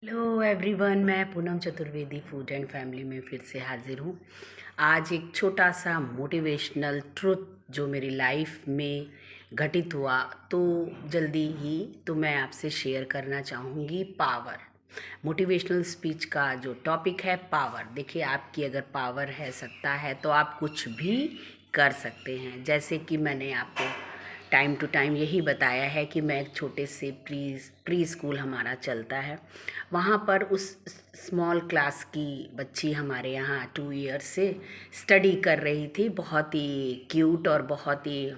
Hello everyone, मैं Poonam Chaturvedi food and family में फिर से हाजिर हूँ। आज एक छोटा सा मोटिवेशनल ट्रुथ जो मेरी लाइफ में घटित हुआ तो जल्दी ही तो मैं आपसे शेयर करना चाहूँगी। पावर, मोटिवेशनल स्पीच का जो टॉपिक है पावर। देखिए, आपकी अगर पावर है, सत्ता है, तो आप कुछ भी कर सकते हैं। जैसे कि मैंने आपको टाइम टू टाइम यही बताया है कि मैं एक छोटे से प्री स्कूल हमारा चलता है, वहाँ पर उस स्मॉल क्लास की बच्ची हमारे यहाँ 2 ईयर से स्टडी कर रही थी। बहुत ही क्यूट और बहुत ही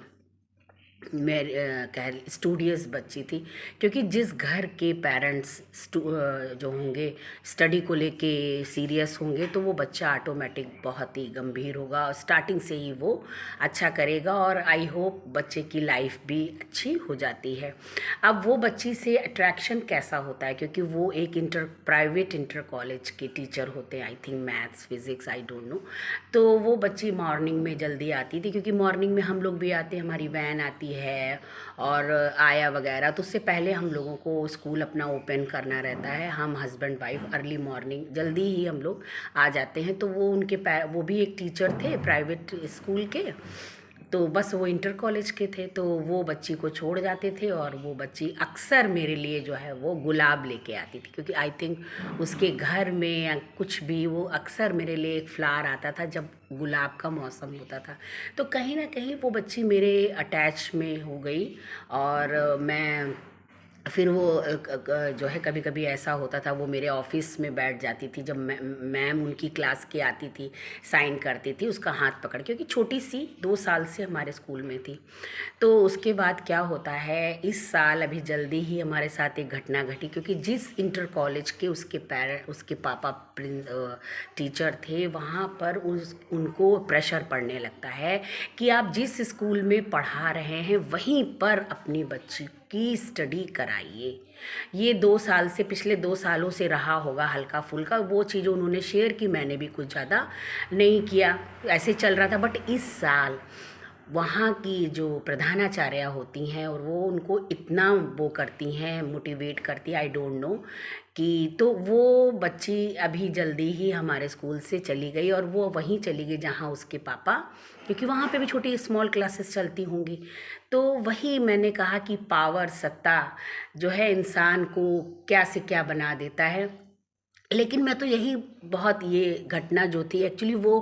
मेरे कह स्टूडियस बच्ची थी, क्योंकि जिस घर के पेरेंट्स जो होंगे स्टडी को लेके सीरियस होंगे तो वो बच्चा ऑटोमेटिक बहुत ही गंभीर होगा और स्टार्टिंग से ही वो अच्छा करेगा और आई होप बच्चे की लाइफ भी अच्छी हो जाती है। अब वो बच्ची से अट्रैक्शन कैसा होता है, क्योंकि वो एक प्राइवेट इंटर कॉलेज के टीचर होते हैं, I think maths physics, I don't know. तो वो बच्ची मॉर्निंग में जल्दी आती थी, क्योंकि मॉर्निंग में हम लोग भी आते, हमारी वैन आती है और आया वगैरह, तो उससे पहले हम लोगों को स्कूल अपना ओपन करना रहता है। हम हस्बैंड वाइफ अर्ली मॉर्निंग जल्दी ही हम लोग आ जाते हैं। तो वो वो भी एक टीचर थे प्राइवेट स्कूल के, तो बस वो इंटर कॉलेज के थे, तो वो बच्ची को छोड़ जाते थे और वो बच्ची अक्सर मेरे लिए जो है वो गुलाब लेके आती थी, क्योंकि आई थिंक उसके घर में या कुछ भी वो अक्सर मेरे लिए एक फ्लावर आता था जब गुलाब का मौसम होता था। तो कहीं ना कहीं वो बच्ची मेरे अटैच में हो गई। और मैं फिर वो जो है कभी कभी ऐसा होता था, वो मेरे ऑफिस में बैठ जाती थी जब मैम उनकी क्लास के आती थी, साइन करती थी उसका हाथ पकड़, क्योंकि छोटी सी 2 साल से हमारे स्कूल में थी। तो उसके बाद क्या होता है, इस साल अभी जल्दी ही हमारे साथ एक घटना घटी, क्योंकि जिस इंटर कॉलेज के उसके पापा टीचर थे, वहाँ पर उनको प्रेशर पड़ने लगता है कि आप जिस स्कूल में पढ़ा रहे हैं वहीं पर अपनी बच्ची की स्टडी कराइए। ये 2 साल से, पिछले 2 सालों से रहा होगा हल्का फुल्का, वो चीज़ उन्होंने शेयर की, मैंने भी कुछ ज़्यादा नहीं किया, ऐसे चल रहा था। बट इस साल वहाँ की जो प्रधानाचार्य होती हैं और वो उनको इतना वो करती हैं, मोटिवेट करती है, आई डोंट नो कि, तो वो बच्ची अभी जल्दी ही हमारे स्कूल से चली गई और वो वहीं चली गई जहाँ उसके पापा, क्योंकि वहाँ पे भी छोटी स्मॉल क्लासेस चलती होंगी। तो वही मैंने कहा कि पावर, सत्ता जो है इंसान को क्या से क्या बना देता है। लेकिन मैं तो यही बहुत, ये घटना जो थी एक्चुअली वो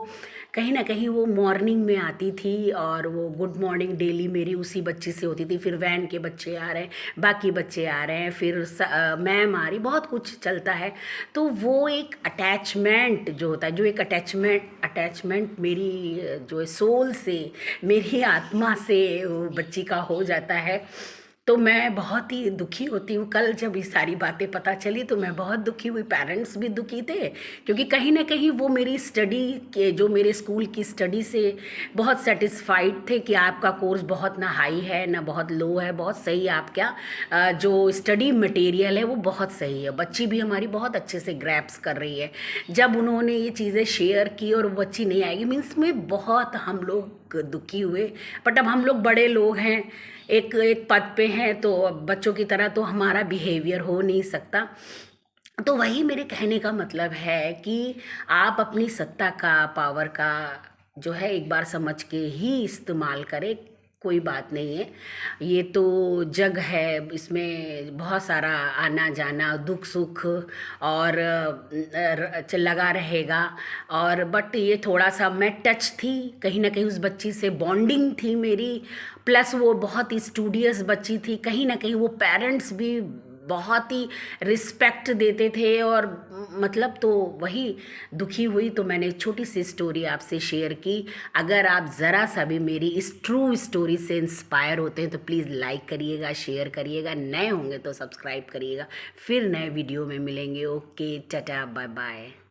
कहीं ना कहीं वो मॉर्निंग में आती थी और वो गुड मॉर्निंग डेली मेरी उसी बच्ची से होती थी। फिर वैन के बच्चे आ रहे हैं, बाकी बच्चे आ रहे हैं, फिर मैम आ रही, बहुत कुछ चलता है। तो वो एक अटैचमेंट जो होता है, जो एक अटैचमेंट मेरी जो है सोल से, मेरी आत्मा से वो बच्ची का हो जाता है। तो मैं बहुत ही दुखी होती हूँ। कल जब ये सारी बातें पता चली तो मैं बहुत दुखी हुई, पेरेंट्स भी दुखी थे, क्योंकि कहीं ना कहीं वो मेरी स्टडी के, जो मेरे स्कूल की स्टडी से बहुत सेटिस्फाइड थे कि आपका कोर्स बहुत ना हाई है ना बहुत लो है, बहुत सही है आपका जो स्टडी मटेरियल है वो बहुत सही है। बच्ची भी हमारी बहुत अच्छे से ग्रैप्स कर रही है। जब उन्होंने ये चीज़ें शेयर की और वो बच्ची नहीं आएगी, मीन्स में बहुत हम लोग दुखी हुए। बट अब हम लोग बड़े लोग हैं, एक एक पद पे हैं, तो अब बच्चों की तरह तो हमारा बिहेवियर हो नहीं सकता। तो वही मेरे कहने का मतलब है कि आप अपनी सत्ता का, पावर का जो है एक बार समझ के ही इस्तेमाल करें। कोई बात नहीं है, ये तो जग है, इसमें बहुत सारा आना जाना, दुख सुख और लगा रहेगा। और बट ये थोड़ा सा मैं टच थी, कहीं ना कहीं उस बच्ची से बॉन्डिंग थी मेरी, प्लस वो बहुत ही स्टूडियस बच्ची थी। कहीं ना कहीं वो पेरेंट्स भी बहुत ही रिस्पेक्ट देते थे और मतलब, तो वही दुखी हुई। तो मैंने छोटी सी स्टोरी आपसे शेयर की। अगर आप ज़रा सा भी मेरी इस ट्रू स्टोरी से इंस्पायर होते हैं तो प्लीज़ लाइक करिएगा, शेयर करिएगा, नए होंगे तो सब्सक्राइब करिएगा। फिर नए वीडियो में मिलेंगे। Okay, tata, bye bye.